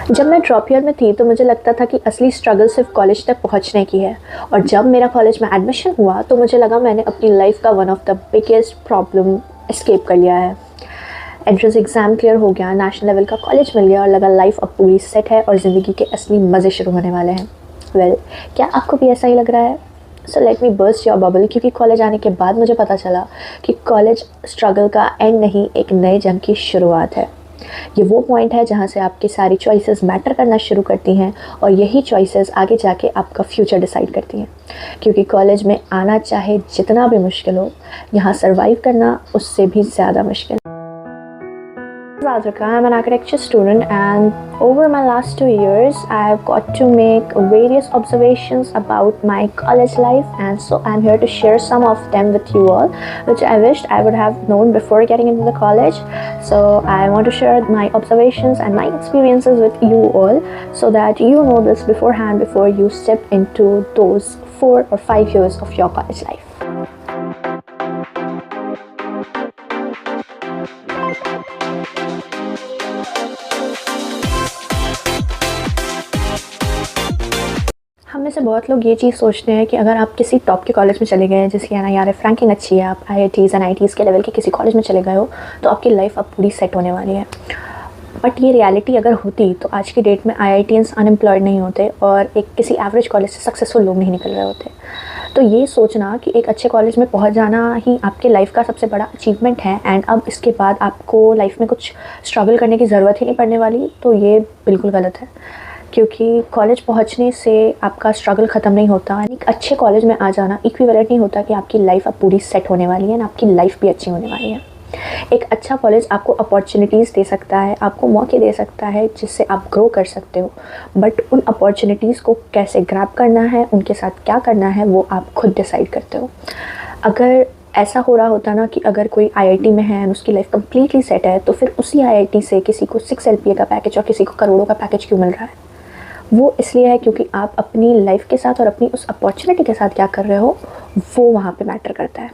जब मैं drop year में थी तो मुझे लगता था कि असली स्ट्रगल सिर्फ कॉलेज तक पहुंचने की है, और जब मेरा कॉलेज में एडमिशन हुआ तो मुझे लगा मैंने अपनी लाइफ का one of the biggest problem escape कर लिया है। एंट्रेंस एग्ज़ाम क्लियर हो गया, नेशनल लेवल का कॉलेज मिल गया और लगा लाइफ अब पूरी सेट है और ज़िंदगी के असली मज़े शुरू होने वाले हैं। क्या आपको भी ऐसा ही लग रहा है? So let me burst your bubble, क्योंकि कॉलेज आने के बाद मुझे पता चला कि कॉलेज स्ट्रगल का एंड नहीं, एक नए जंग की शुरुआत है। ये वो पॉइंट है जहाँ से आपकी सारी चॉइसेस मैटर करना शुरू करती हैं और यही चॉइसेस आगे जाके आपका फ्यूचर डिसाइड करती हैं। क्योंकि कॉलेज में आना चाहे जितना भी मुश्किल हो, यहाँ सर्वाइव करना उससे भी ज़्यादा मुश्किल। Radhika, I'm an architecture student, and over my last 2 years I've got to make various observations about my college life, and so I'm here to share some of them with you all, which I wished I would have known before getting into the college. So I want to share my observations and my experiences with you all so that you know this beforehand before you step into those 4 or 5 years of your college life. हम में से बहुत लोग ये चीज़ सोचते हैं कि अगर आप किसी टॉप के कॉलेज में चले गए हैं जिसकी NIRF रैंकिंग अच्छी है, आप IITs NITs के लेवल के किसी कॉलेज में चले गए हो, तो आपकी लाइफ अब पूरी सेट होने वाली है। बट ये रियलिटी अगर होती तो आज की डेट में IITians अनएम्प्लॉयड नहीं होते और एक किसी एवरेज कॉलेज से सक्सेसफुल लोग नहीं निकल रहे होते। तो ये सोचना कि एक अच्छे कॉलेज में पहुंच जाना ही आपके लाइफ का सबसे बड़ा अचीवमेंट है एंड अब इसके बाद आपको लाइफ में कुछ स्ट्रगल करने की ज़रूरत ही नहीं पड़ने वाली, तो ये बिल्कुल गलत है। क्योंकि कॉलेज पहुंचने से आपका स्ट्रगल ख़त्म नहीं होता। एक अच्छे कॉलेज में आ जाना इक्विवेलेंट नहीं होता कि आपकी लाइफ अब पूरी सेट होने वाली है ना, आपकी लाइफ भी अच्छी होने वाली है। एक अच्छा कॉलेज आपको अपॉर्चुनिटीज़ दे सकता है, आपको मौके दे सकता है जिससे आप ग्रो कर सकते हो, बट उन अपॉर्चुनिटीज़ को कैसे ग्रैब करना है, उनके साथ क्या करना है, वो आप खुद डिसाइड करते हो। अगर ऐसा हो रहा होता ना कि अगर कोई IIT में है और उसकी लाइफ कम्प्लीटली सेट है, तो फिर उसी IIT से किसी को 6 LPA का पैकेज और किसी को करोड़ों का पैकेज क्यों मिल रहा है? वो इसलिए है क्योंकि आप अपनी लाइफ के साथ और अपनी उस अपॉर्चुनिटी के साथ क्या कर रहे हो, वो वहाँ पे मैटर करता है।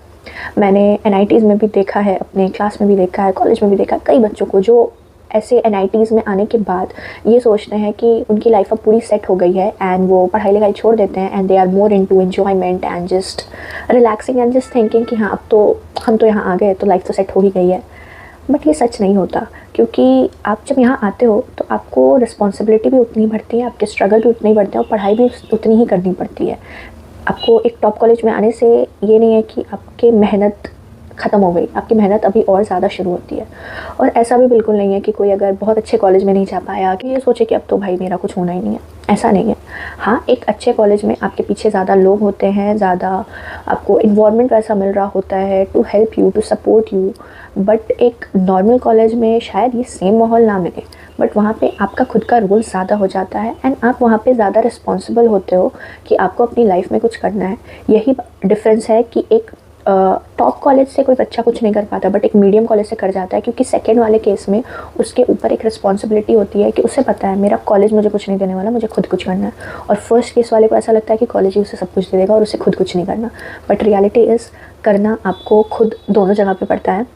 मैंने NITs में भी देखा है, अपने क्लास में भी देखा है, कॉलेज में भी देखा है कई बच्चों को जो ऐसे NITs में आने के बाद ये सोचते हैं कि उनकी लाइफ अब पूरी सेट हो गई है एंड वो पढ़ाई लिखाई छोड़ देते हैं and they are more into enjoyment and just relaxing and just thinking कि हाँ अब तो हम तो यहाँ आ गए तो लाइफ तो सेट हो ही गई है। बट ये सच नहीं होता, क्योंकि आप जब यहाँ आते हो तो आपको रिस्पॉन्सिबिलिटी भी उतनी बढ़ती है, आपके स्ट्रगल भी उतने ही बढ़ते हैं और पढ़ाई भी उतनी ही करनी पड़ती है। आपको एक टॉप कॉलेज में आने से ये नहीं है कि आपकी मेहनत ख़त्म हो गई, आपकी मेहनत अभी और ज़्यादा शुरू होती है। और ऐसा भी बिल्कुल नहीं है कि कोई अगर बहुत अच्छे कॉलेज में नहीं जा पाया कि ये सोचे कि अब तो भाई मेरा कुछ होना ही नहीं है, ऐसा नहीं है। हाँ, एक अच्छे कॉलेज में आपके पीछे ज़्यादा लोग होते हैं, ज़्यादा आपको इन्वायरमेंट वैसा मिल रहा होता है to help you, to support you. But एक नॉर्मल कॉलेज में शायद ये सेम माहौल ना मिले, बट वहाँ पे आपका खुद का रोल ज़्यादा हो जाता है एंड आप वहाँ पे ज़्यादा रिस्पॉन्सिबल होते हो कि आपको अपनी लाइफ में कुछ करना है। यही डिफरेंस है कि एक टॉप कॉलेज से कोई बच्चा कुछ नहीं कर पाता बट एक मीडियम कॉलेज से कर जाता है, क्योंकि सेकेंड वाले केस में उसके ऊपर एक रिस्पॉन्सिबिलिटी होती है कि उसे पता है मेरा कॉलेज मुझे कुछ नहीं देने वाला, मुझे खुद कुछ करना है। और फर्स्ट केस वाले को ऐसा लगता है कि कॉलेज ही उसे सब कुछ दे देगा और उसे खुद कुछ नहीं करना। बट रियलिटी इज़ करना आपको खुद दोनों जगह पे पड़ता है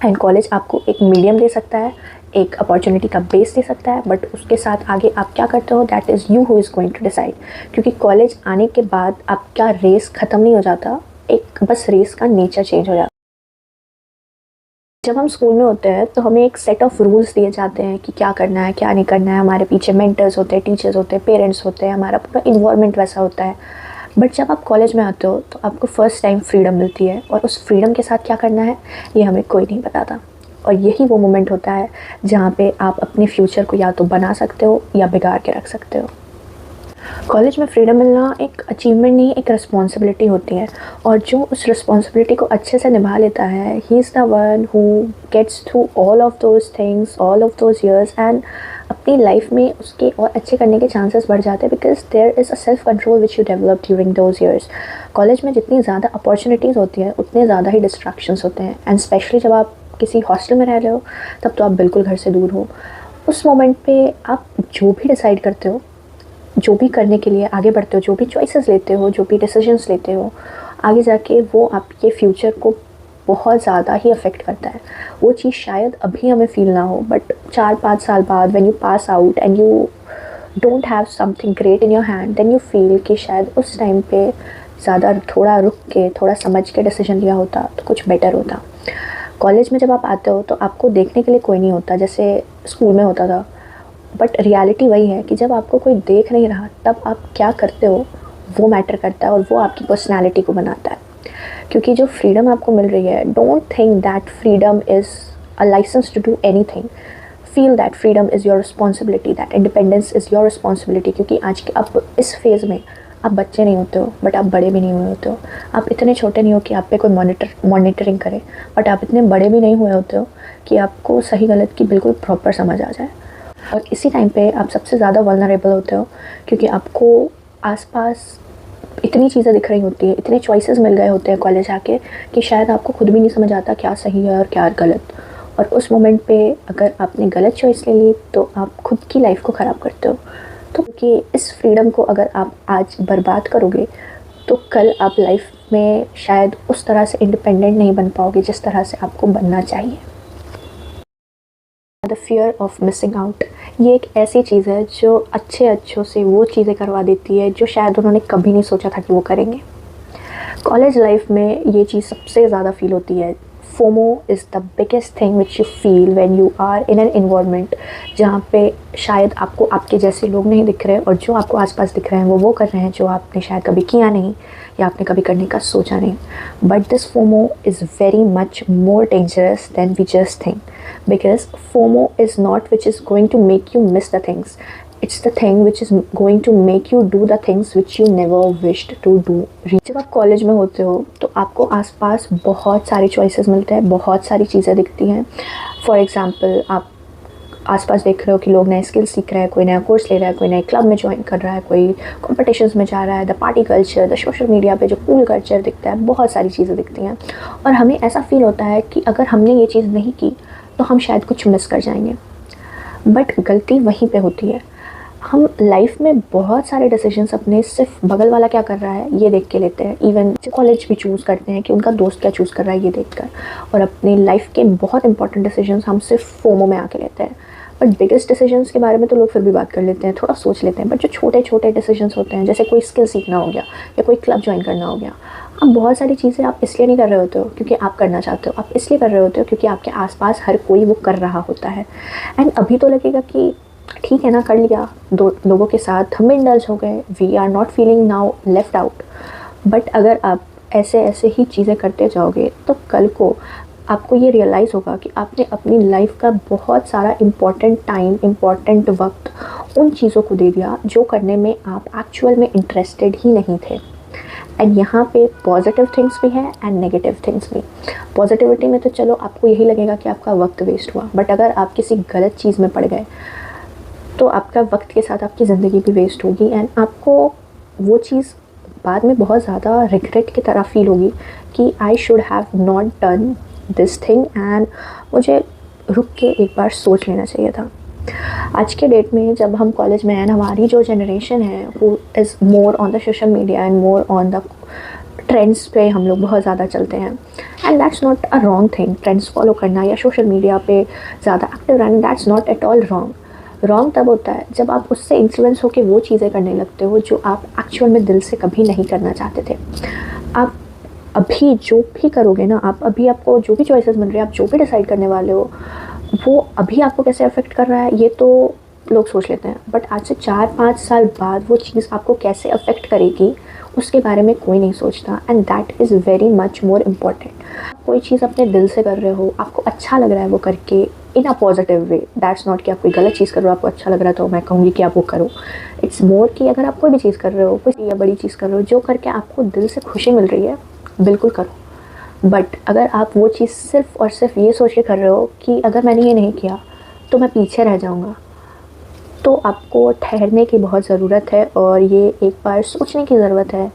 एंड कॉलेज आपको एक मीडियम दे सकता है, एक अपॉर्चुनिटी का बेस दे सकता है, बट उसके साथ आगे आप क्या करते हो that is you who is going to decide. क्योंकि कॉलेज आने के बाद आपका रेस ख़त्म नहीं हो जाता, एक बस रेस का नेचर चेंज हो जाता है। जब हम स्कूल में होते हैं तो हमें एक सेट ऑफ रूल्स दिए जाते हैं कि क्या करना है क्या नहीं करना है। हमारे पीछे मेंटर्स होते हैं, टीचर्स होते हैं, पेरेंट्स होते हैं, हमारा पूरा इन्वायरमेंट वैसा होता है। बट जब आप कॉलेज में आते हो तो आपको फ़र्स्ट टाइम फ्रीडम मिलती है और उस फ्रीडम के साथ क्या करना है ये हमें कोई नहीं बताता। और यही वो मोमेंट होता है जहाँ पे आप अपने फ्यूचर को या तो बना सकते हो या बिगाड़ के रख सकते हो। कॉलेज में फ्रीडम मिलना एक अचीवमेंट नहीं, एक रिस्पॉन्सिबिलिटी होती है, और जो उस रिस्पॉन्सिबिलिटी को अच्छे से निभा लेता है he is the one who gets through all of those things, all of those years, and अपनी लाइफ में उसके और अच्छे करने के चांसेस बढ़ जाते हैं because there is a self control which you develop during those years. College में जितनी ज़्यादा अपॉर्चुनिटीज़ होती हैं उतने ज़्यादा ही डिस्ट्रैक्शंस होते हैं, एंड स्पेशली जब आप किसी हॉस्टल में रह रहे हो तब तो आप बिल्कुल घर से दूर हो। उस मोमेंट पे आप जो भी डिसाइड करते हो, जो भी करने के लिए आगे बढ़ते हो, जो भी चॉइसेस लेते हो, जो भी डिसीजंस लेते हो, आगे जाके वो आपके फ्यूचर को बहुत ज़्यादा ही अफेक्ट करता है। वो चीज़ शायद अभी हमें फील ना हो, बट 4-5 साल बाद when you pass out and you don't have something great in your hand, then you feel कि शायद उस टाइम पे ज़्यादा थोड़ा रुक के थोड़ा समझ के डिसीजन लिया होता तो कुछ बेटर होता। कॉलेज में जब आप आते हो तो आपको देखने के लिए कोई नहीं होता जैसे स्कूल में होता था, बट रियलिटी वही है कि जब आपको कोई देख नहीं रहा तब आप क्या करते हो वो मैटर करता है और वो आपकी पर्सनैलिटी को बनाता है। क्योंकि जो फ्रीडम आपको मिल रही है, don't think that freedom is a licence to do anything, feel that freedom is your responsibility, that independence is your responsibility. क्योंकि आज के अब इस फेज़ में आप बच्चे नहीं होते हो बट आप बड़े भी नहीं हुए होते हो, आप इतने छोटे नहीं हो कि आप पे कोई मॉनिटरिंग करे, बट आप इतने बड़े भी नहीं हुए होते हो कि आपको सही गलत की बिल्कुल प्रॉपर समझ आ जाए। और इसी टाइम पे आप सबसे ज़्यादा वल्नरेबल होते हो क्योंकि आपको आसपास इतनी चीज़ें दिख रही होती है, इतने चॉइसेस मिल गए होते हैं कॉलेज आके कि शायद आपको खुद भी नहीं समझ आता क्या सही है और क्या गलत। और उस मोमेंट पे अगर आपने गलत चॉइस ले ली तो आप खुद की लाइफ को ख़राब करते हो। तो कि इस फ्रीडम को अगर आप आज बर्बाद करोगे तो कल आप लाइफ में शायद उस तरह से इंडिपेंडेंट नहीं बन पाओगे जिस तरह से आपको बनना चाहिए। The fear of missing out, ये एक ऐसी चीज़ है जो अच्छों से वो चीज़ें करवा देती है जो शायद उन्होंने कभी नहीं सोचा था कि वो करेंगे। कॉलेज लाइफ में ये चीज़ सबसे ज़्यादा फील होती है। FOMO is the biggest thing which you feel when you are in an environment जहाँ पे शायद आपको आपके जैसे लोग नहीं दिख रहे और जो आपको आसपास दिख रहे हैं वो कर रहे हैं जो आपने शायद कभी किया नहीं या आपने कभी करने का सोचा नहीं। But this FOMO is very much more dangerous than we just think, because FOMO is not which is going to make you miss the things, it's the thing which is going to make you do the things which you never wished to do। जब आप college में होते हो तो आपको आसपास बहुत सारे चॉइसेस मिलते हैं, बहुत सारी चीज़ें दिखती हैं। फॉर एग्ज़ाम्पल आप आसपास देख रहे हो कि लोग नए स्किल सीख रहे हैं, कोई नया कोर्स ले रहा है, कोई नए क्लब में ज्वाइन कर रहा है, कोई कॉम्पिटिशन्स में जा रहा है, the party culture, the social media पे जो कूल कल्चर दिखता है, बहुत सारी चीज़ें दिखती हैं और हमें ऐसा फील होता है कि अगर हमने ये चीज़ नहीं की तो हम शायद कुछ मिस कर जाएंगे। बट गलती वहीं पे होती है। हम लाइफ में बहुत सारे डिसीजंस अपने सिर्फ बगल वाला क्या कर रहा है ये देख के लेते हैं। इवन कॉलेज भी चूज़ करते हैं कि उनका दोस्त क्या चूज़ कर रहा है ये देखकर, और अपनी लाइफ के बहुत इंपॉर्टेंट डिसीजंस हम सिर्फ फोमो में आके लेते हैं। बट बिगेस्ट डिसीजंस के बारे में तो लोग फिर भी बात कर लेते हैं, थोड़ा सोच लेते हैं। बट जो छोटे छोटे डिसीजंस होते हैं जैसे कोई स्किल सीखना हो गया या कोई क्लब ज्वाइन करना हो गया, अब बहुत सारी चीज़ें आप इसलिए नहीं कर रहे होते हो क्योंकि आप करना चाहते हो, आप इसलिए कर रहे होते हो क्योंकि आपके आसपास हर कोई वो कर रहा होता है। एंड अभी तो लगेगा कि ठीक है ना, कर लिया, दो लोगों के साथ हम इंडल्ज हो गए, we are not feeling now left out. But अगर आप ऐसे ऐसे ही चीज़ें करते जाओगे तो कल को आपको ये रियलाइज़ होगा कि आपने अपनी लाइफ का बहुत सारा इम्पॉर्टेंट टाइम, इम्पॉर्टेंट वक्त उन चीज़ों को दे दिया जो करने में आप एक्चुअल में इंटरेस्टेड ही नहीं थे। एंड यहाँ पे पॉजिटिव थिंग्स भी हैं एंड नेगेटिव थिंग्स भी। पॉजिटिविटी में तो चलो आपको यही लगेगा कि आपका वक्त वेस्ट हुआ, बट अगर आप किसी गलत चीज़ में पड़ गए तो आपका वक्त के साथ आपकी ज़िंदगी भी वेस्ट होगी एंड आपको वो चीज़ बाद में बहुत ज़्यादा रिग्रेट की तरह फील होगी कि I should have not done this thing and मुझे रुक के एक बार सोच लेना चाहिए था। आज के डेट में जब हम कॉलेज में हैं, हमारी जो जनरेशन है वो is more on the social media and more on the trends पे हम लोग बहुत ज़्यादा चलते हैं। And that's not a wrong thing, trends follow करना या सोशल मीडिया पे ज़्यादा एक्टिव रहना, that's not at all wrong. Wrong तब होता है जब आप उससे इन्फ्लुएंस होकर वो चीज़ें करने लगते हो जो आप एक्चुअल में दिल से कभी नहीं करना चाहते थे। आप अभी जो भी करोगे ना, आप अभी आपको जो भी चॉइसेस मिल रही है, आप जो भी डिसाइड करने वाले हो, वो अभी आपको कैसे अफेक्ट कर रहा है ये तो लोग सोच लेते हैं, बट आज से 4-5 साल बाद वो चीज़ आपको कैसे अफेक्ट करेगी उसके बारे में कोई नहीं सोचता। And that is very much more important. कोई चीज़ अपने दिल से कर रहे हो, आपको अच्छा लग रहा है वो करके in a positive way, that's not कि आप कोई गलत चीज़ कर रहे हो, आपको अच्छा लग रहा है तो मैं कहूँगी कि आप वो करो। इट्स मोर कि अगर आप कोई भी चीज़ कर रहे हो, कोई या बड़ी चीज़ कर रहे हो जो करके आपको दिल से खुशी मिल रही है, बिल्कुल करो। बट अगर आप वो चीज़ सिर्फ़ और सिर्फ ये सोच के कर रहे हो कि अगर मैंने ये नहीं किया तो मैं पीछे रह जाऊँगा, तो आपको ठहरने की बहुत ज़रूरत है और ये एक बार सोचने की ज़रूरत है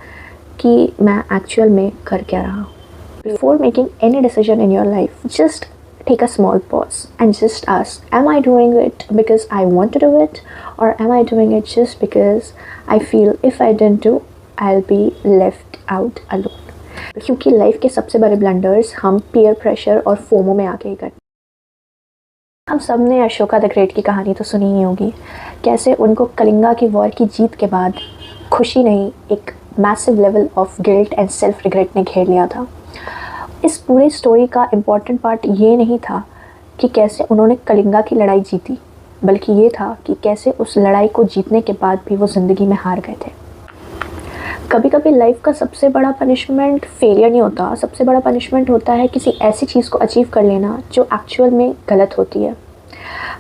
कि मैं एक्चुअल में कर क्या रहा हूँ। Before making any decision in your life, just take a small pause and just ask, am I doing it because I want to do it, or am I doing it just because I feel if I didn't do I'll be left out alone। क्योंकि life के सबसे बड़े blunders हम peer pressure और FOMO में आके ही करते हैं। हम सब ने अशोका द ग्रेट की कहानी तो सुनी ही होगी, कैसे उनको कलिंगा की वॉर की जीत के बाद खुशी नहीं, एक massive level of guilt and self regret ने घेर लिया था। इस पूरे स्टोरी का इम्पॉर्टेंट पार्ट ये नहीं था कि कैसे उन्होंने कलिंगा की लड़ाई जीती, बल्कि ये था कि कैसे उस लड़ाई को जीतने के बाद भी वो ज़िंदगी में हार गए थे। कभी कभी लाइफ का सबसे बड़ा पनिशमेंट फेलियर नहीं होता, सबसे बड़ा पनिशमेंट होता है किसी ऐसी चीज़ को अचीव कर लेना जो एक्चुअल में गलत होती है।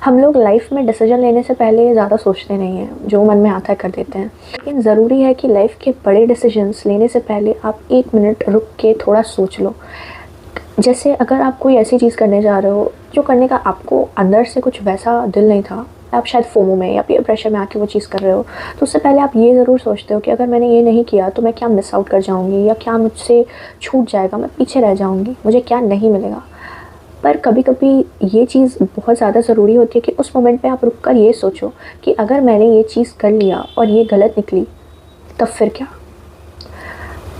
हम लोग लाइफ में डिसीजन लेने से पहले ज़्यादा सोचते नहीं हैं, जो मन में आता है कर देते हैं। लेकिन ज़रूरी है कि लाइफ के बड़े डिसीजंस लेने से पहले आप 1 मिनट रुक के थोड़ा सोच लो। जैसे अगर आप कोई ऐसी चीज़ करने जा रहे हो जो करने का आपको अंदर से कुछ वैसा दिल नहीं था, आप शायद फोमो में या पीयर प्रेशर में आके वो चीज़ कर रहे हो, तो उससे पहले आप ये ज़रूर सोचते हो कि अगर मैंने ये नहीं किया तो मैं क्या मिस आउट कर जाऊँगी, या क्या मुझसे छूट जाएगा, मैं पीछे रह जाऊँगी, मुझे क्या नहीं मिलेगा। पर कभी कभी ये चीज़ बहुत ज़्यादा ज़रूरी होती है कि उस मोमेंट पे आप रुक कर ये सोचो कि अगर मैंने ये चीज़ कर लिया और ये गलत निकली तब फिर क्या।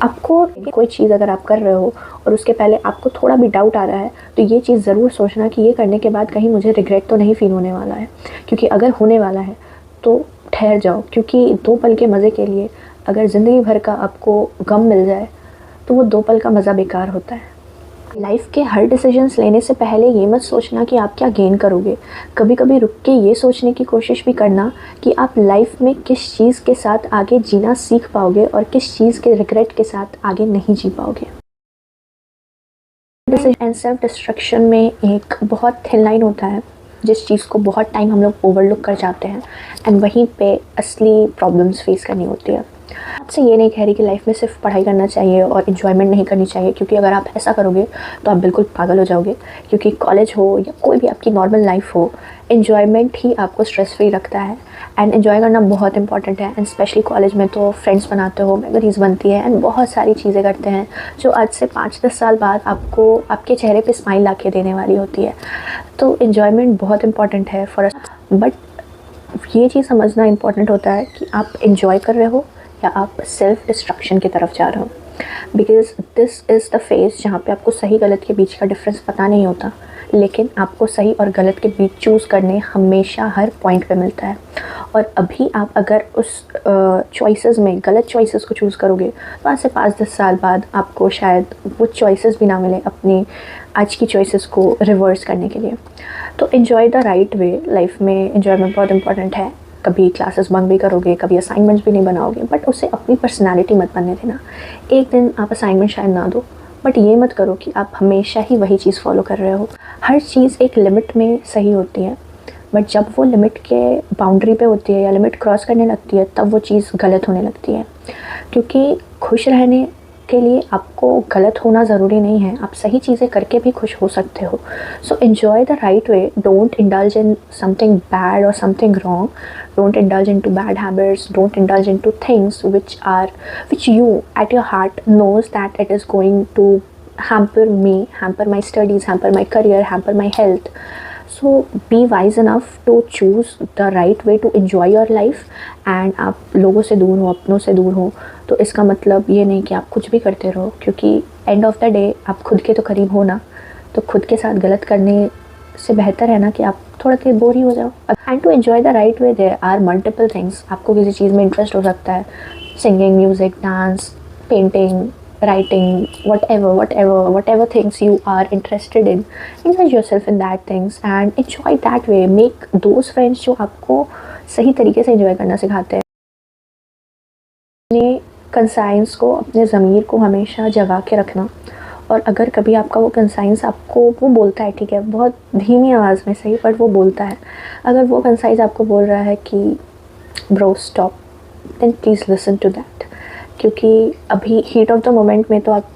आपको कोई चीज़ अगर आप कर रहे हो और उसके पहले आपको थोड़ा भी डाउट आ रहा है, तो ये चीज़ ज़रूर सोचना कि ये करने के बाद कहीं मुझे रिग्रेट तो नहीं फ़ील होने वाला है। क्योंकि अगर होने वाला है तो ठहर जाओ, क्योंकि 2 पल के मज़े के लिए अगर ज़िंदगी भर का आपको गम मिल जाए तो वो 2 पल का मज़ा बेकार होता है। लाइफ के हर डिसीजंस लेने से पहले ये मत सोचना कि आप क्या गेन करोगे। कभी कभी रुक के ये सोचने की कोशिश भी करना कि आप लाइफ में किस चीज़ के साथ आगे जीना सीख पाओगे और किस चीज़ के रिग्रेट के साथ आगे नहीं जी पाओगे। डिसीजन एंड सेल्फ डिस्ट्रक्शन में एक बहुत थिन लाइन होता है, जिस चीज़ को बहुत टाइम हम लोग ओवरलुक कर जाते हैं, एंड वहीं पे असली प्रॉब्लम्स फेस करनी होती है। आपसे ये नहीं कह रही कि लाइफ में सिर्फ पढ़ाई करना चाहिए और इन्जॉयमेंट नहीं करनी चाहिए, क्योंकि अगर आप ऐसा करोगे तो आप बिल्कुल पागल हो जाओगे। क्योंकि कॉलेज हो या कोई भी आपकी नॉर्मल लाइफ हो, इन्जॉयमेंट ही आपको स्ट्रेस फ्री रखता है, एंड इन्जॉय करना बहुत इंपॉर्टेंट है। एंड स्पेशली कॉलेज में तो फ्रेंड्स बनाते हो, मेमोरीज़ बनती है, एंड बहुत सारी चीज़ें करते हैं जो आज से 5-10 साल बाद आपको आपके चेहरे पे स्माइल ला के देने वाली होती है। तो इन्जॉयमेंट बहुत इंपॉर्टेंट है फॉर अस, बट ये चीज़ समझना इंपॉर्टेंट होता है कि आप इन्जॉय कर रहे हो या आप सेल्फ डिस्ट्रक्शन की तरफ जा रहे हो। Because this is the phase जहाँ पे आपको सही गलत के बीच का डिफरेंस पता नहीं होता, लेकिन आपको सही और गलत के बीच चूज़ करने हमेशा हर पॉइंट पे मिलता है। और अभी आप अगर उस चॉइसेस में गलत चॉइसेस को चूज़ करोगे तो आज से 5-10 साल बाद आपको शायद वो चॉइसेस भी ना मिले अपनी आज की चॉइसेस को रिवर्स करने के लिए। तो enjoy the right way. Life में इन्जॉयमेंट बहुत इंपॉर्टेंट है। कभी क्लासेस बंक भी करोगे, कभी असाइनमेंट्स भी नहीं बनाओगे, बट उससे अपनी पर्सनालिटी मत बनने देना। एक दिन आप असाइनमेंट शायद ना दो, बट ये मत करो कि आप हमेशा ही वही चीज़ फॉलो कर रहे हो। हर चीज़ एक लिमिट में सही होती है, बट जब वो लिमिट के बाउंड्री पे होती है या लिमिट क्रॉस करने लगती है तब वो चीज़ गलत होने लगती है। क्योंकि खुश रहने के लिए आपको गलत होना ज़रूरी नहीं है, आप सही चीज़ें करके भी खुश हो सकते हो। So enjoy the right way, don't indulge in something bad और something wrong, don't indulge in to bad habits, don't indulge in to things which you at your heart knows that it is going to hamper me, hamper my studies, hamper my career, hamper my health. So be wise enough to choose the right way to enjoy your life. And आप लोगों से दूर हो, अपनों से दूर हो, तो इसका मतलब ये नहीं कि आप कुछ भी करते रहो, क्योंकि एंड ऑफ द डे आप खुद के तो करीब हो ना। तो खुद के साथ गलत करने से बेहतर है ना कि आप थोड़ा देर बोर ही हो जाओ। And to enjoy the right way there are multiple things. आपको किसी चीज़ में इंटरेस्ट हो सकता है, singing, music, dance, painting, writing, whatever things you are interested in, enjoy yourself in that things and enjoy that way. Make those friends जो आपको सही तरीके से enjoy करना सिखाते हैं। अपने कंसाइंस को, अपने ज़मीर को हमेशा जगा के रखना। और अगर कभी आपका वो कंसाइंस आपको वो बोलता है, ठीक है, बहुत धीमी आवाज़ में सही, बट वो बोलता है, अगर वो कंसाइंस आपको बोल रहा है कि bro stop, then please listen to that. क्योंकि अभी हीट ऑफ द मोमेंट में तो आप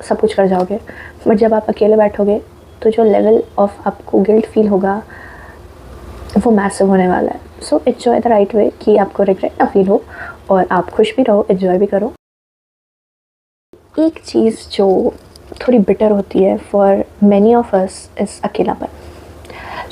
सब कुछ कर जाओगे, बट जब आप अकेले बैठोगे तो जो लेवल ऑफ आपको गिल्ट फील होगा वो मैसिव होने वाला है। सो एन्जॉय द राइट वे कि आपको रिग्रेट ना फील हो और आप खुश भी रहो, एन्जॉय भी करो। एक चीज़ जो थोड़ी बिटर होती है for many of us is अकेलापन।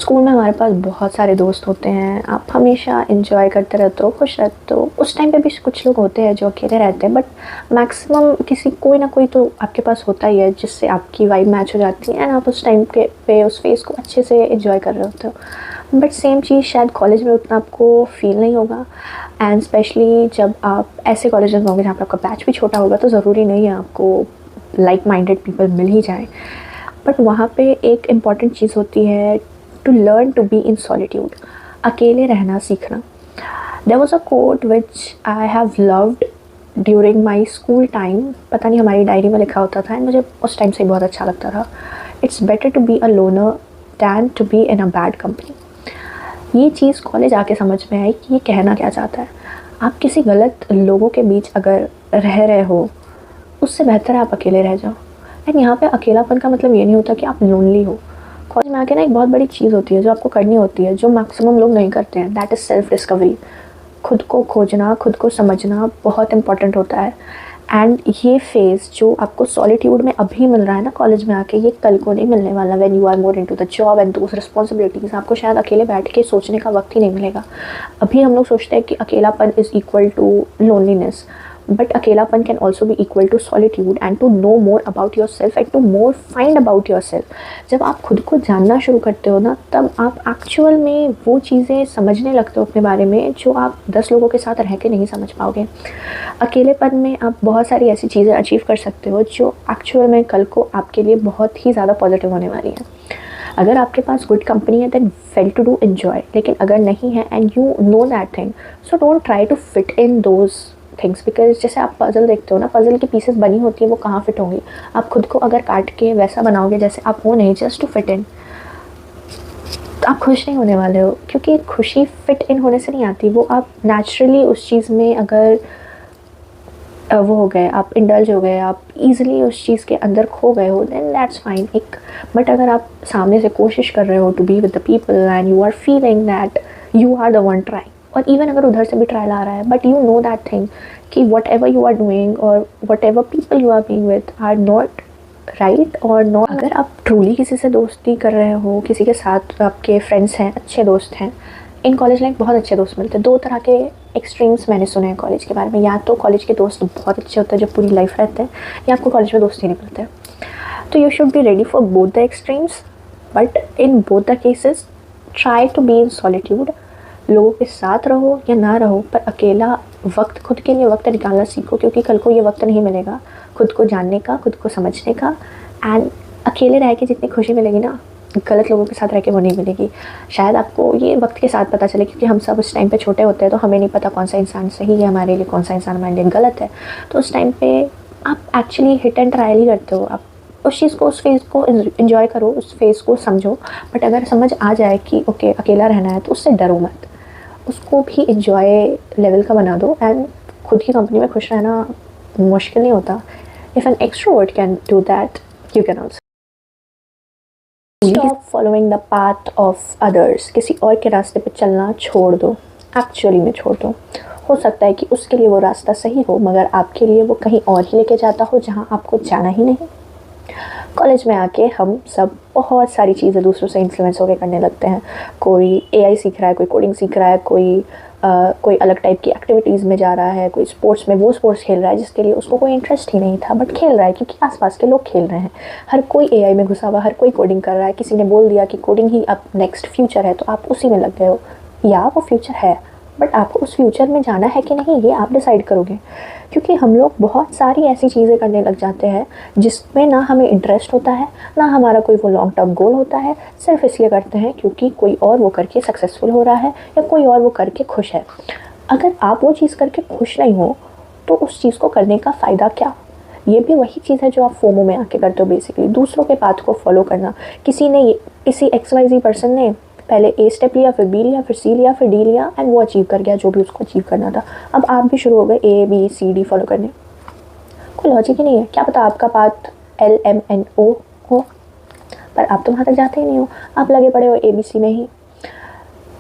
स्कूल में हमारे पास बहुत सारे दोस्त होते हैं, आप हमेशा एंजॉय करते रहते हो, खुश रहते हो। उस टाइम पे भी कुछ लोग होते हैं जो अकेले रहते हैं, बट मैक्सिमम किसी कोई ना कोई तो आपके पास होता ही है जिससे आपकी वाइब मैच हो जाती है एंड आप उस टाइम के पे उस फेज़ को अच्छे से एंजॉय कर रहे होते हो। बट सेम चीज़ शायद कॉलेज में उतना आपको फील नहीं होगा, एंड स्पेशली जब आप ऐसे कॉलेज में होंगे जहाँ पर आपका बैच भी छोटा होगा, तो ज़रूरी नहीं है आपको लाइक माइंडेड पीपल मिल ही जाए। बट वहाँ पे एक इम्पॉर्टेंट चीज़ होती है, to learn to be in solitude, अकेले रहना सीखना। There was a quote which I have loved during my school time, पता नहीं हमारी डायरी में लिखा होता था एंड मुझे उस टाइम से बहुत अच्छा लगता था। It's better to be a loner than to be in a bad company. ये चीज़ कॉलेज आके समझ में आई कि ये कहना क्या चाहता है। आप किसी गलत लोगों के बीच अगर रह रहे हो, उससे बेहतर है आप अकेले रह जाओ। एंड यहाँ पे अकेलापन का मतलब ये नहीं होता कि आप लोनली हो। कॉलेज में आके ना एक बहुत बड़ी चीज़ होती है जो आपको करनी होती है, जो मैक्सिमम लोग नहीं करते हैं, दैट इज़ सेल्फ डिस्कवरी। खुद को खोजना, खुद को समझना बहुत इंपॉर्टेंट होता है। एंड ये फेज़ जो आपको सॉलिट्यूड में अभी मिल रहा है ना कॉलेज में आके, ये कल को नहीं मिलने वाला। When you are more into the job and those responsibilities, आपको शायद अकेले बैठ के सोचने का वक्त ही नहीं मिलेगा। अभी हम लोग सोचते हैं कि अकेलापन is equal to loneliness, but अकेलापन can also be equal to solitude and to know more about yourself and to more find about yourself। जब आप खुद को जानना शुरू करते हो ना, तब आप एक्चुअल में वो चीज़ें समझने लगते हो अपने बारे में जो आप 10 लोगों के साथ रह के नहीं समझ पाओगे। अकेलेपन में आप बहुत सारी ऐसी चीज़ें अचीव कर सकते हो जो एक्चुअल में कल को आपके लिए बहुत ही ज़्यादा पॉजिटिव होने वाली है। अगर आपके पास गुड कंपनी है then fail to do enjoy, लेकिन अगर नहीं है and you know that thing, so don't try to fit in those things. Because जैसे आप पज़ल देखते हो ना, पज़ल की पीसेस बनी होती है, वो कहाँ फिट होंगी। आप खुद को अगर काट के वैसा बनाओगे जैसे आप हो नहीं, जस्ट टू फिट इन, तो आप खुश नहीं होने वाले हो। क्योंकि खुशी फिट इन होने से नहीं आती, वो आप नेचुरली उस चीज़ में अगर वो हो गए, आप इंडल्ज हो गए, आप इजीली उस चीज़ के अंदर खो गए हो, देन दैट्स फाइन। एक बट अगर आप सामने से कोशिश कर रहे हो to be with the people and you are feeling that you are the one trying, और इवन अगर उधर से भी ट्रायल आ रहा है, but you know that thing कि whatever you are doing और whatever people you are being with are not right और नॉट। अगर आप ट्रूली किसी से दोस्ती कर रहे हो, किसी के साथ आपके फ्रेंड्स हैं, अच्छे दोस्त हैं, इन कॉलेज लाइफ बहुत अच्छे दोस्त मिलते हैं। 2 तरह के एक्सट्रीम्स मैंने सुने हैं कॉलेज के बारे में, या तो कॉलेज के दोस्त बहुत अच्छे होते हैं जो पूरी लाइफ रहते हैं, या आपको कॉलेज में दोस्त ही नहीं मिलते। तो you should be ready for both the extremes, but in both the cases try to be in solitude. लोगों के साथ रहो या ना रहो, पर अकेला वक्त, खुद के लिए वक्त निकालना सीखो, क्योंकि कल को ये वक्त नहीं मिलेगा खुद को जानने का, खुद को समझने का। एंड अकेले रह के जितनी खुशी मिलेगी ना, गलत लोगों के साथ रह के वो नहीं मिलेगी। शायद आपको ये वक्त के साथ पता चले, क्योंकि हम सब उस टाइम पे छोटे होते हैं, तो हमें नहीं पता कौन सा इंसान सही है हमारे लिए, कौन सा इंसान हमारे लिए गलत है। तो उस टाइम पे आप एक्चुअली हिट एंड ट्रायल ही करते हो। आप उस चीज़ को, उस फेज़ को इन्जॉय करो, उस फेज़ को समझो। बट अगर समझ आ जाए कि ओके अकेला रहना है, तो उससे डरो मत, उसको भी इन्जॉय लेवल का बना दो। एंड खुद की कंपनी में खुश रहना मुश्किल नहीं होता। If an extrovert can do that, you can also. Stop following the path of others. किसी और के रास्ते पे चलना छोड़ दो, एक्चुअली में छोड़ दो। हो सकता है कि उसके लिए वो रास्ता सही हो, मगर आपके लिए वो कहीं और ही लेके जाता हो जहाँ आपको जाना ही नहीं। कॉलेज में आके हम सब बहुत सारी चीज़ें दूसरों से इन्फ्लुएंस होकर करने लगते हैं। कोई एआई सीख रहा है, कोई कोडिंग सीख रहा है, कोई अलग टाइप की एक्टिविटीज़ में जा रहा है, कोई स्पोर्ट्स में वो स्पोर्ट्स खेल रहा है जिसके लिए उसको कोई इंटरेस्ट ही नहीं था, बट खेल रहा है क्योंकि आसपास के लोग खेल रहे हैं। हर कोई एआई में घुसा हुआ, हर कोई कोडिंग कर रहा है। किसी ने बोल दिया कि कोडिंग ही अब नेक्स्ट फ्यूचर है, तो आप उसी में लग गए हो। या वो फ्यूचर है, बट आपको उस फ्यूचर में जाना है कि नहीं, ये आप डिसाइड करोगे। क्योंकि हम लोग बहुत सारी ऐसी चीज़ें करने लग जाते हैं जिसमें ना हमें इंटरेस्ट होता है, ना हमारा कोई वो लॉन्ग टर्म गोल होता है। सिर्फ इसलिए करते हैं क्योंकि कोई और वो करके सक्सेसफुल हो रहा है या कोई और वो करके खुश है। अगर आप वो चीज़ करके खुश नहीं हो, तो उस चीज़ को करने का फ़ायदा क्या? ये भी वही चीज़ है जो आप फोमो में आके करते हो, बेसिकली दूसरों के पाथ को फॉलो करना। किसी XYZ पर्सन ने पहले A स्टेप लिया, फिर B लिया, फिर C लिया, फिर D लिया, एंड वो अचीव कर गया जो भी उसको अचीव करना था। अब आप भी शुरू हो गए ABCD फॉलो करने। कोई लॉजिक ही नहीं है। क्या पता आपका पाथ LMNO हो, पर आप तो वहाँ तक जाते ही नहीं हो, आप लगे पड़े हो ABC में ही।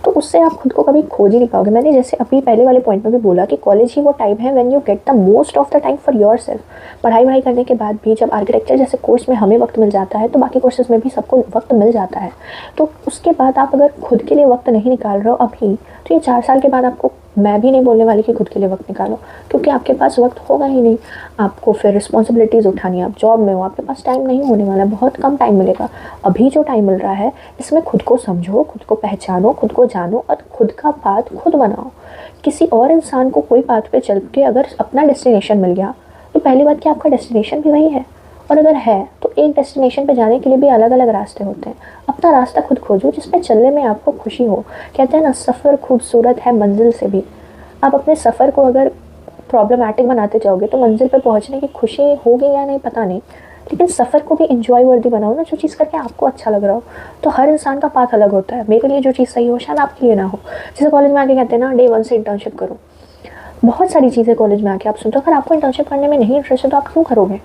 तो उससे आप खुद को कभी खोज ही नहीं पाओगे। मैंने जैसे अभी पहले वाले पॉइंट में भी बोला कि कॉलेज ही वो टाइम है when you get the most of the time for your self. पढ़ाई करने के बाद भी जब आर्किटेक्चर जैसे कोर्स में हमें वक्त मिल जाता है तो बाकी कोर्सेज में भी सबको वक्त मिल जाता है। तो उसके बाद आप अगर खुद के लिए वक्त नहीं निकाल रहे हो अभी, तो ये 4 साल के बाद आपको, मैं भी नहीं बोलने वाली कि खुद के लिए वक्त निकालो, क्योंकि आपके पास वक्त होगा ही नहीं। आपको फिर रिस्पॉन्सिबिलिटीज़ उठानी है, आप जॉब में हो, आपके पास टाइम नहीं होने वाला, बहुत कम टाइम मिलेगा। अभी जो टाइम मिल रहा है इसमें खुद को समझो, खुद को पहचानो, खुद को जानो और खुद का पाथ खुद बनाओ। किसी और इंसान को कोई पाथ पे चल के अगर अपना डेस्टिनेशन मिल गया तो पहली बात कि आपका डेस्टिनेशन भी वही है, और अगर है तो एक डेस्टिनेशन पे जाने के लिए भी अलग अलग रास्ते होते हैं। अपना रास्ता खुद खोजो जिस पे चलने में आपको खुशी हो। कहते हैं ना, सफ़र खूबसूरत है मंजिल से भी। आप अपने सफ़र को अगर प्रॉब्लमैटिक बनाते जाओगे तो मंजिल पे पहुंचने की खुशी होगी या नहीं पता नहीं, लेकिन सफ़र को भी इंजॉय वर्दी बनाओ ना, जो चीज़ करके आपको अच्छा लग रहा हो। तो हर इंसान का पाथ अलग होता है। मेरे लिए जो चीज़ सही हो शायद आपके लिए ना हो। जैसे कॉलेज में आके कहते हैं ना, डे 1 से इंटर्नशिप करो। बहुत सारी चीज़ें कॉलेज में आके आप सुनते हो, अगर आपको इंटर्नशिप करने में नहीं इंटरेस्ट है तो आप क्यों करोगे?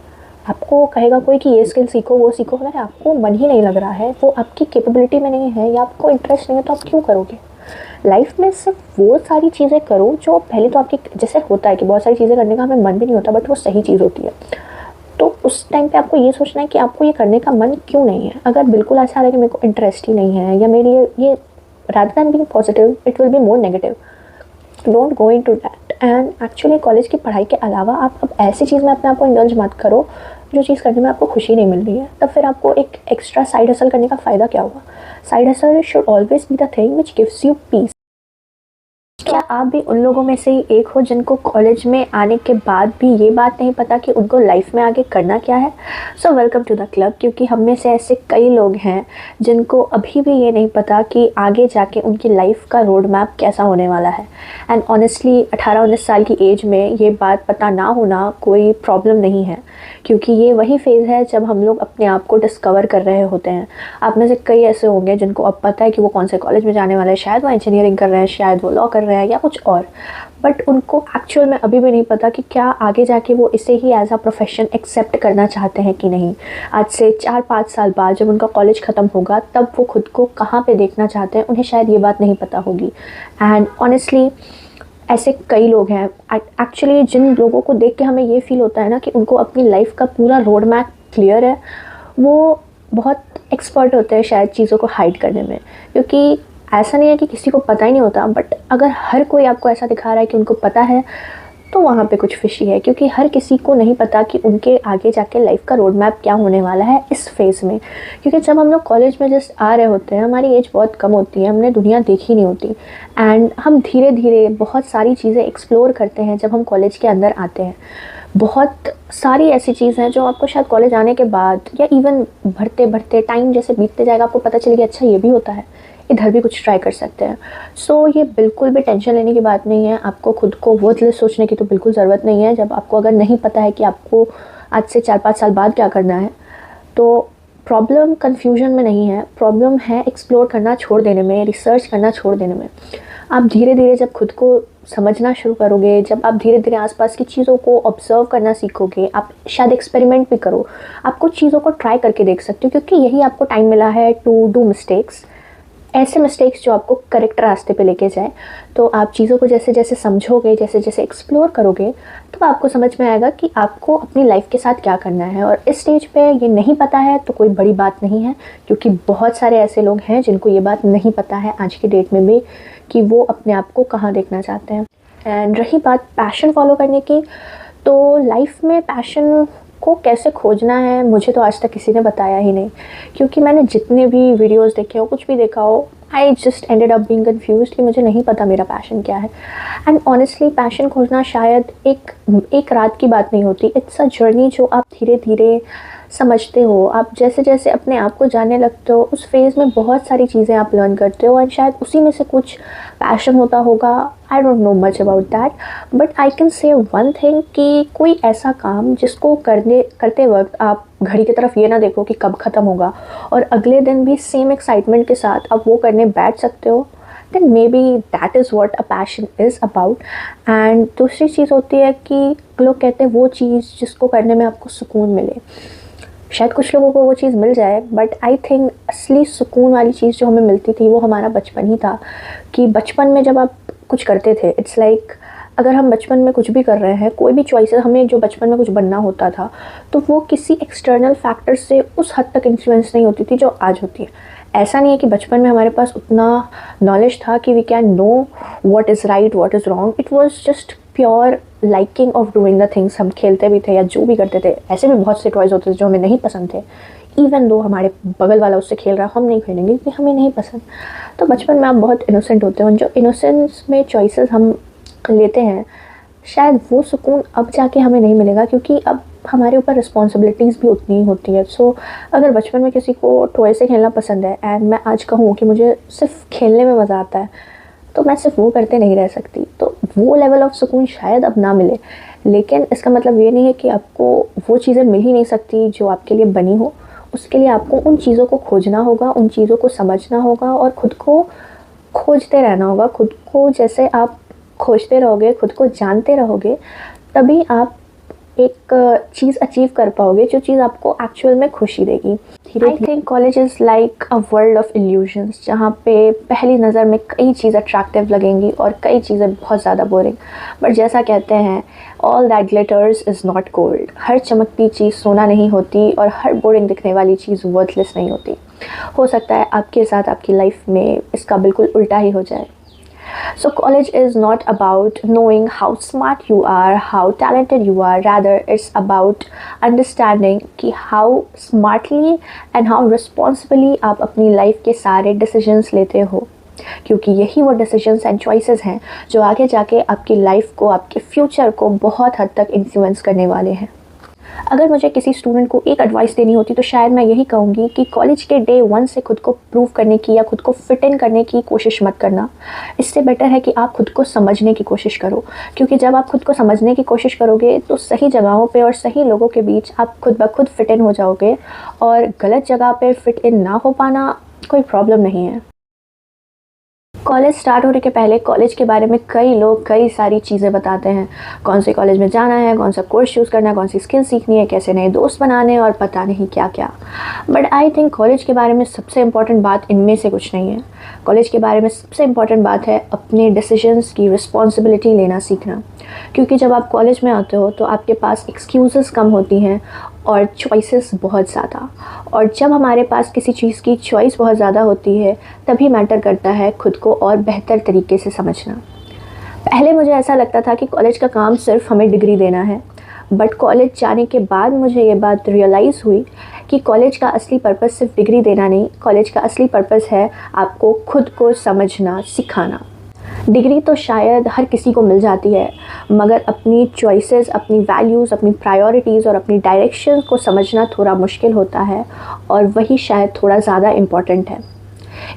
आपको कहेगा कोई कि ये स्किल सीखो, वो सीखो, अगर आपको मन ही नहीं लग रहा है, वो आपकी कैपेबिलिटी में नहीं है या आपको इंटरेस्ट नहीं है तो आप क्यों करोगे? लाइफ में सिर्फ वो सारी चीज़ें करो जो पहले तो आपकी, जैसे होता है कि बहुत सारी चीज़ें करने का हमें मन भी नहीं होता बट वो सही चीज़ होती है। तो उस टाइम पे आपको ये सोचना है कि आपको ये करने का मन क्यों नहीं है। अगर बिल्कुल ऐसा है कि मेरे को इंटरेस्ट ही नहीं है या मेरे लिए ये, rather than being positive it will be more negative, don't go into that. And actually college की पढ़ाई के अलावा आप अब ऐसी चीज़ में अपने आप को इंडल्ज मत करो जो चीज़ करने में आपको खुशी नहीं मिल रही है। तब फिर आपको एक एक्स्ट्रा साइड हसल करने का फ़ायदा क्या हुआ? Side hustle should always be the thing which gives you peace. क्या आप भी उन लोगों में से ही एक हो जिनको कॉलेज में आने के बाद भी ये बात नहीं पता कि उनको लाइफ में आगे करना क्या है? So welcome to the club, क्योंकि हम में से ऐसे कई लोग हैं जिनको अभी भी ये नहीं पता कि आगे जाके उनकी लाइफ का रोड मैप कैसा होने वाला है। एंड ऑनेस्टली 18-19 साल की एज में ये बात पता ना होना कोई प्रॉब्लम नहीं है, क्योंकि ये वही फेज़ है जब हम लोग अपने आप को डिस्कवर कर रहे होते हैं। आप में से कई ऐसे होंगे जिनको अब पता है कि वो कौन से कॉलेज में जाने वाले हैं, शायद वो इंजीनियरिंग कर रहे हैं, शायद वो लॉ कर रहे हैं या कुछ और, बट उनको एक्चुअल में अभी भी नहीं पता कि क्या आगे जाके वो इसे ही एज अ प्रोफेशन एक्सेप्ट करना चाहते हैं कि नहीं। आज से 4-5 साल बाद जब उनका कॉलेज ख़त्म होगा तब वो खुद को कहाँ पे देखना चाहते हैं, उन्हें शायद ये बात नहीं पता होगी। एंड ऑनेस्टली ऐसे कई लोग हैं एक्चुअली जिन लोगों को देख के हमें ये फील होता है ना कि उनको अपनी लाइफ का पूरा रोड मैप क्लियर है। वो बहुत एक्सपर्ट होते हैं शायद चीज़ों को हाइड करने में, क्योंकि ऐसा नहीं है कि किसी को पता ही नहीं होता, बट अगर हर कोई आपको ऐसा दिखा रहा है कि उनको पता है तो वहाँ पे कुछ फिशी है, क्योंकि हर किसी को नहीं पता कि उनके आगे जाके लाइफ का रोड मैप क्या होने वाला है इस फेज़ में। क्योंकि जब हम लोग कॉलेज में जस्ट आ रहे होते हैं, हमारी एज बहुत कम होती है, हमने दुनिया देखी नहीं होती, एंड हम धीरे धीरे बहुत सारी चीज़ें एक्सप्लोर करते हैं जब हम कॉलेज के अंदर आते हैं। बहुत सारी ऐसी चीज़ हैं जो आपको शायद कॉलेज आने के बाद या इवन बढ़ते बढ़ते टाइम जैसे बीतते जाएगा आपको पता चलेगा अच्छा ये भी होता है, इधर भी कुछ ट्राई कर सकते हैं। सो ये बिल्कुल भी टेंशन लेने की बात नहीं है। आपको खुद को वर्थलेस सोचने की तो बिल्कुल ज़रूरत नहीं है। जब आपको अगर नहीं पता है कि आपको आज से 4-5 साल बाद क्या करना है, तो प्रॉब्लम कन्फ्यूजन में नहीं है, प्रॉब्लम है एक्सप्लोर करना छोड़ देने में, रिसर्च करना छोड़ देने में। आप धीरे धीरे जब खुद को समझना शुरू करोगे, जब आप धीरे धीरे आसपास की चीज़ों को ऑब्जर्व करना सीखोगे, आप शायद एक्सपेरिमेंट भी करो, आप कुछ चीज़ों को ट्राई करके देख सकते हो, क्योंकि यही आपको टाइम मिला है टू डू मिस्टेक्स, ऐसे मिस्टेक्स जो आपको करेक्ट रास्ते पे लेके जाए। तो आप चीज़ों को जैसे जैसे समझोगे, जैसे जैसे एक्सप्लोर करोगे, तो आपको समझ में आएगा कि आपको अपनी लाइफ के साथ क्या करना है। और इस स्टेज पे ये नहीं पता है तो कोई बड़ी बात नहीं है, क्योंकि बहुत सारे ऐसे लोग हैं जिनको ये बात नहीं पता है आज की डेट में भी कि वो अपने आप को कहाँ देखना चाहते हैं। एंड रही बात पैशन फॉलो करने की, तो लाइफ में पैशन को कैसे खोजना है मुझे तो आज तक किसी ने बताया ही नहीं, क्योंकि मैंने जितने भी वीडियोस देखे हो, कुछ भी देखा हो, I just ended up being confused कि मुझे नहीं पता मेरा पैशन क्या है। एंड ऑनेस्टली पैशन खोजना शायद एक रात की बात नहीं होती, इट्स अ जर्नी जो आप धीरे धीरे समझते हो। आप जैसे जैसे अपने आप को जानने लगते हो, उस फेज़ में बहुत सारी चीज़ें आप लर्न करते हो, एंड शायद उसी में से कुछ पैशन होता होगा। I don't know much about that, but I can say one thing कि कोई ऐसा काम जिसको करते वक्त आप घड़ी की तरफ ये ना देखो कि कब ख़त्म होगा, और अगले दिन भी सेम एक्साइटमेंट के साथ आप वो करने बैठ सकते हो, then maybe that is what a passion is about। and दूसरी चीज़ होती है कि लोग कहते हैं वो चीज़ जिसको करने में आपको सुकून मिले। शायद कुछ लोगों को वो चीज़ मिल जाए, बट आई थिंक असली सुकून वाली चीज़ जो हमें मिलती थी वो हमारा बचपन ही था। कि बचपन में जब आप कुछ करते थे, इट्स लाइक अगर हम बचपन में कुछ भी कर रहे हैं, कोई भी चॉइसेस, हमें जो बचपन में कुछ बनना होता था तो वो किसी एक्सटर्नल फैक्टर से उस हद तक इन्फ्लुएंस नहीं होती थी जो आज होती है। ऐसा नहीं है कि बचपन में हमारे पास उतना नॉलेज था कि we can know what is right, what is wrong. It was just pure liking of doing the things. हम खेलते भी थे या जो भी करते थे, ऐसे भी बहुत से टॉयज़ होते थे जो हमें नहीं पसंद थे, इवन दो हमारे बगल वाला उससे खेल रहा है, हम नहीं खेलेंगे क्योंकि हमें नहीं पसंद। तो बचपन में आप बहुत इनोसेंट होते हो, जो इनोसेंस में चॉइसेस हम लेते हैं, शायद वो सुकून अब जाके हमें नहीं मिलेगा, क्योंकि अब हमारे ऊपर रिस्पॉन्सिबिलिटीज़ भी उतनी ही होती है। सो अगर बचपन में किसी को टॉय से खेलना पसंद है एंड मैं आज कहूँ कि मुझे सिर्फ खेलने में मज़ा आता है, तो मैं सिर्फ वो करते नहीं रह सकती। तो वो लेवल ऑफ सुकून शायद अब ना मिले, लेकिन इसका मतलब ये नहीं है कि आपको वो चीज़ें मिल ही नहीं सकती जो आपके लिए बनी हो। उसके लिए आपको उन चीज़ों को खोजना होगा, उन चीज़ों को समझना होगा और ख़ुद को खोजते रहना होगा। खुद को जैसे आप खोजते रहोगे, खुद को जानते रहोगे, तभी आप एक चीज़ अचीव कर पाओगे जो चीज़ आपको एक्चुअल में खुशी देगी। I think college is like a world of illusions, जहाँ पे पहली नज़र में कई चीज़ अट्रैक्टिव लगेंगी और कई चीज़ें बहुत ज़्यादा बोरिंग। बट जैसा कहते हैं, all that glitters is not gold. हर चमकती चीज़ सोना नहीं होती और हर बोरिंग दिखने वाली चीज़ वर्थलेस नहीं होती। हो सकता है आपके साथ आपकी लाइफ में इसका बिल्कुल उल्टा ही हो जाए। So college is not about knowing how smart you are, how talented you are. Rather, it's about understanding कि how smartly and how responsibly आप अपनी life के सारे decisions लेते हो, क्योंकि यही वो decisions and choices हैं जो आगे जाके आपकी life को, आपके future को बहुत हद तक influence करने वाले हैं। अगर मुझे किसी स्टूडेंट को एक एडवाइस देनी होती तो शायद मैं यही कहूँगी कि कॉलेज के डे 1 से खुद को प्रूव करने की या खुद को फिट इन करने की कोशिश मत करना। इससे बेटर है कि आप खुद को समझने की कोशिश करो, क्योंकि जब आप खुद को समझने की कोशिश करोगे तो सही जगहों पे और सही लोगों के बीच आप खुद ब खुद फिट इन हो जाओगे। और गलत जगह पे फिट इन ना हो पाना कोई प्रॉब्लम नहीं है। कॉलेज स्टार्ट होने के पहले कॉलेज के बारे में कई लोग कई सारी चीज़ें बताते हैं, कौन से कॉलेज में जाना है, कौन सा कोर्स चूज़ करना है, कौन सी स्किल सीखनी है, कैसे नए दोस्त बनाने और पता नहीं क्या क्या। बट आई थिंक कॉलेज के बारे में सबसे इम्पॉर्टेंट बात इनमें से कुछ नहीं है। कॉलेज के बारे में सबसे इम्पॉर्टेंट बात है अपने डिसीजंस की रिस्पॉन्सिबिलिटी लेना सीखना, क्योंकि जब आप कॉलेज में आते हो तो आपके पास एक्सक्यूज़ेस कम होती हैं और चॉइसेस बहुत ज़्यादा। और जब हमारे पास किसी चीज़ की चॉइस बहुत ज़्यादा होती है तभी मैटर करता है खुद को और बेहतर तरीके से समझना। पहले मुझे ऐसा लगता था कि कॉलेज का काम सिर्फ हमें डिग्री देना है, बट कॉलेज जाने के बाद मुझे ये बात रियलाइज़ हुई कि कॉलेज का असली पर्पस सिर्फ डिग्री देना नहीं, कॉलेज का असली पर्पस है आपको खुद को समझना, सिखाना। डिग्री तो शायद हर किसी को मिल जाती है, मगर अपनी चॉइसेस, अपनी वैल्यूज़, अपनी प्रायोरिटीज़ और अपनी डायरेक्शन को समझना थोड़ा मुश्किल होता है, और वही शायद थोड़ा ज़्यादा इम्पॉर्टेंट है।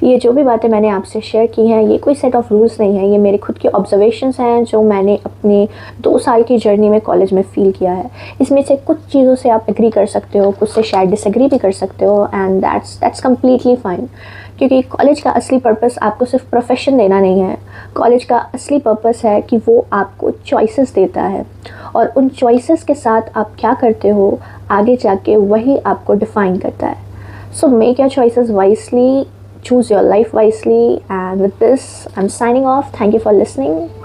ये जो भी बातें मैंने आपसे शेयर की हैं, ये कोई सेट ऑफ रूल्स नहीं है, ये मेरे खुद के ऑब्जर्वेशंस हैं जो मैंने अपने 2 साल की जर्नी में कॉलेज में फ़ील किया है। इसमें से कुछ चीज़ों से आप एग्री कर सकते हो, कुछ से शायद डिसएग्री भी कर सकते हो, एंड दैट्स कम्प्लीटली फ़ाइन। क्योंकि कॉलेज का असली पर्पस आपको सिर्फ प्रोफेशन देना नहीं है, कॉलेज का असली पर्पस है कि वो आपको चॉइसेस देता है, और उन चॉइसेस के साथ आप क्या करते हो आगे जाके वही आपको डिफ़ाइन करता है। So make your choices wisely, choose your life wisely, and with this I'm signing off. Thank you for listening.